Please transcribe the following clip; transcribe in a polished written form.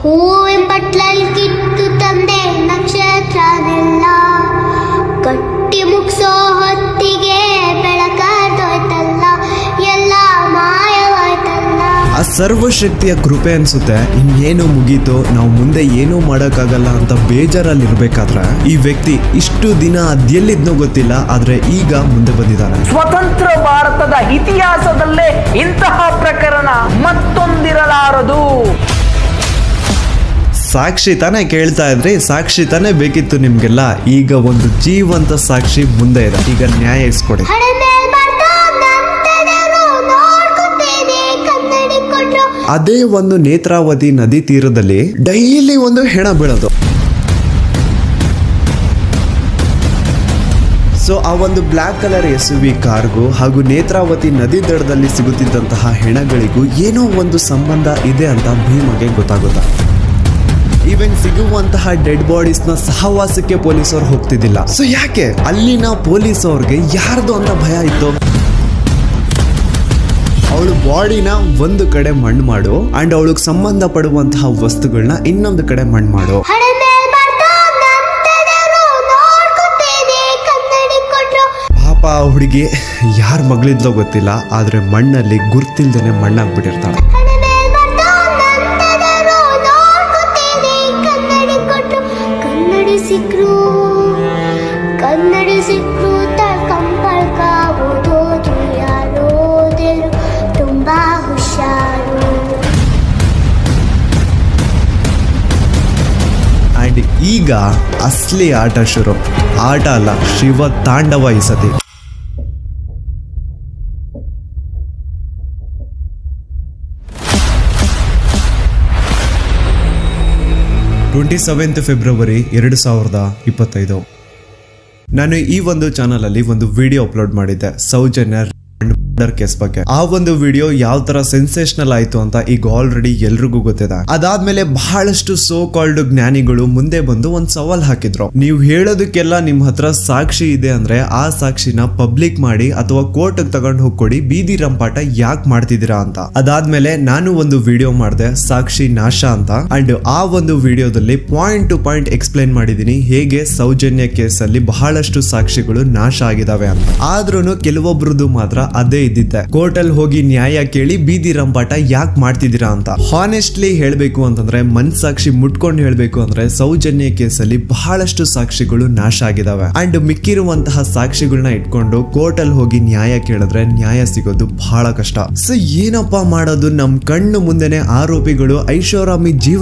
ಹೂವಿನ ಬಟ್ಲಲ್ಲಿ ಕಿತ್ತು ತಂದೆ ನಕ್ಷತ್ರನೆಲ್ಲ ಕಟ್ಟಿ ಮುಗಿಸೋ ಹೊತ್ತಿಗೆ ಬೆಳಕಾದೋಯ್ತಲ್ಲ ಎಲ್ಲ ಮಾಯವಾಯ್ತಲ್ಲ. ಆ ಸರ್ವಶಕ್ತಿಯ ಕೃಪೆ ಅನ್ಸುತ್ತೆ. ಇನ್ನೇನು ಮುಗೀತು, ನಾವು ಮುಂದೆ ಏನೂ ಮಾಡೋಕ್ಕಾಗಲ್ಲ ಅಂತ ಬೇಜಾರಲ್ಲಿರ್ಬೇಕಾದ್ರೆ ಈ ವ್ಯಕ್ತಿ ಇಷ್ಟು ದಿನ ಅದೆಲ್ಲಿದ್ನೋ ಗೊತ್ತಿಲ್ಲ, ಆದ್ರೆ ಈಗ ಮುಂದೆ ಬಂದಿದ್ದಾನೆ. ಸ್ವತಂತ್ರ ಭಾರತದ ಇತಿಹಾಸದಲ್ಲೇ ಇಂತಹ ಪ್ರಕರಣ ಮತ್ತೊಂದಿರಲಾರದು. ಸಾಕ್ಷಿ ತಾನೇ ಕೇಳ್ತಾ ಇದ್ರಿ, ಸಾಕ್ಷಿ ತಾನೇ ಬೇಕಿತ್ತು ನಿಮ್ಗೆಲ್ಲ. ಈಗ ಒಂದು ಜೀವಂತ ಸಾಕ್ಷಿ ಮುಂದೆ ಇದೆ, ಈಗ ನ್ಯಾಯ ಇಸ್ಕೊಡಿ. ಅದೇ ಒಂದು ನೇತ್ರಾವತಿ ನದಿ ತೀರದಲ್ಲಿ ಡೈಲಿ ಒಂದು ಹೆಣ ಬೀಳೋದು. ಸೊ ಆ ಒಂದು ಬ್ಲ್ಯಾಕ್ ಕಲರ್ SUV ಕಾರ್ಗೂ ಹಾಗೂ ನೇತ್ರಾವತಿ ನದಿ ದಡದಲ್ಲಿ ಸಿಗುತ್ತಿದ್ದಂತಹ ಹೆಣಗಳಿಗೂ ಏನೋ ಒಂದು ಸಂಬಂಧ ಇದೆ ಅಂತ ಭೀಮಗೆ ಗೊತ್ತಾಗುತ್ತ. ಈವನ್ ಸಿಗುವಂತಹ ಡೆಡ್ ಬಾಡೀಸ್ ನ ಸಹವಾಸಕ್ಕೆ ಪೊಲೀಸರು ಹೋಗ್ತಿದ್ದಿಲ್ಲ. ಸೊ ಯಾಕೆ ಅಲ್ಲಿನ ಪೊಲೀಸ್ ಅವ್ರಿಗೆ ಯಾರ್ದು ಅಂತ ಭಯ ಇತ್ತು? ಅವಳು ಬಾಡಿನ ಒಂದು ಕಡೆ ಮಣ್ಣು ಮಾಡು ಅಂಡ್ ಅವಳಿಗೆ ಸಂಬಂಧ ಪಡುವಂತಹ ವಸ್ತುಗಳನ್ನ ಇನ್ನೊಂದು ಕಡೆ ಮಣ್ಣು ಮಾಡು. ಪಾಪ ಹುಡುಗಿ ಯಾರ ಮಗಳಿದ್ಲೋ ಗೊತ್ತಿಲ್ಲ, ಆದ್ರೆ ಮಣ್ಣಲ್ಲಿ ಗುರ್ತಿಲ್ದೇನೆ ಮಣ್ಣಾಗ್ಬಿಟ್ಟಿರ್ತಾಳೆ. ಕನ್ನಡಿ ಸಿಕ್ರು ತಳ್ಕಂಬಳ್ಕಾವುದು ಯಾರೋ ತುಂಬಾ ಹುಷಾರು. ಅಂಡ್ ಈಗ ಅಸಲಿ ಆಟ ಶುರು. ಆಟ ಅಲ್ಲ, ಶಿವ ತಾಂಡವ ಈ ಸತಿ. 27 ಫೆಬ್ರವರಿ 2025. ನಾನು ಈ ಒಂದು ಚಾನಲ್ ಅಲ್ಲಿ ಒಂದು ವಿಡಿಯೋ ಅಪ್ಲೋಡ್ ಮಾಡಿದ್ದೆ ಸೌಜನ್ಯ ಕೇಸ್ ಬಗ್ಗೆ. ಆ ಒಂದು ವಿಡಿಯೋ ಯಾವ ತರ ಸೆನ್ಸೇಷನಲ್ ಆಯ್ತು ಅಂತ ಈಗ ಆಲ್ರೆಡಿ ಎಲ್ರಿಗೂ ಗೊತ್ತಿದೆ. ಅದಾದ್ಮೇಲೆ ಬಹಳಷ್ಟು ಸೋ ಕಾಲ್ಡ್ ಜ್ಞಾನಿಗಳು ಮುಂದೆ ಬಂದು ಒಂದ್ ಸವಾಲ್ ಹಾಕಿದ್ರು. ನೀವು ಹೇಳೋದಕ್ಕೆಲ್ಲ ನಿಮ್ ಹತ್ರ ಸಾಕ್ಷಿ ಇದೆ ಅಂದ್ರೆ ಆ ಸಾಕ್ಷಿನ ಪಬ್ಲಿಕ್ ಮಾಡಿ ಅಥವಾ ಕೋರ್ಟ್ ತಗೊಂಡು ಹೋಗ್ಕೊಡಿ, ಬೀದಿ ರಂಪಾಟ ಯಾಕೆ ಮಾಡ್ತಿದ್ದೀರಾ ಅಂತ. ಅದಾದ್ಮೇಲೆ ನಾನು ಒಂದು ವಿಡಿಯೋ ಮಾಡಿದೆ ಸಾಕ್ಷಿ ನಾಶ ಅಂತ. ಅಂಡ್ ಆ ಒಂದು ವಿಡಿಯೋದಲ್ಲಿ ಪಾಯಿಂಟ್ ಟು ಪಾಯಿಂಟ್ ಎಕ್ಸ್ಪ್ಲೈನ್ ಮಾಡಿದೀನಿ ಹೇಗೆ ಸೌಜನ್ಯ ಕೇಸ್ ಅಲ್ಲಿ ಬಹಳಷ್ಟು ಸಾಕ್ಷಿಗಳು ನಾಶ ಆಗಿದಾವೆ ಅಂತ. ಆದ್ರೂನು ಕೆಲವೊಬ್ರದ್ದು ಮಾತ್ರ ಅದೇ ಇದ್ದಿದ್ದೆ. ಕೋರ್ಟ್ ಅಲ್ಲಿ ಹೋಗಿ ನ್ಯಾಯ ಕೇಳಿ ಬೀದಿ ರಂಪಾಟ ಯಾಕೆ ಮಾಡ್ತಿದ್ದೀರಾ ಅಂತ. ಹಾನೆಸ್ಟ್ಲಿ ಹೇಳ್ಬೇಕು ಅಂತಂದ್ರೆ, ಮನ್ಸಾಕ್ಷಿ ಮುಟ್ಕೊಂಡು ಹೇಳ್ಬೇಕು ಅಂದ್ರೆ ಸೌಜನ್ಯ ಕೇಸಲ್ಲಿ ಬಹಳಷ್ಟು ಸಾಕ್ಷಿಗಳು ನಾಶ ಆಗಿದಾವೆ. ಅಂಡ್ ಮಿಕ್ಕಿರುವಂತಹ ಸಾಕ್ಷಿಗಳನ್ನ ಇಟ್ಕೊಂಡು ಕೋರ್ಟ್ ಅಲ್ಲಿ ಹೋಗಿ ನ್ಯಾಯ ಕೇಳಿದ್ರೆ ನ್ಯಾಯ ಸಿಗೋದು ಬಹಳ ಕಷ್ಟ. ಸೊ ಏನಪ್ಪಾ ಮಾಡೋದು? ನಮ್ ಕಣ್ಣು ಮುಂದೆನೆ ಆರೋಪಿಗಳು ಐಷಾರಾಮಿ ಜೀವ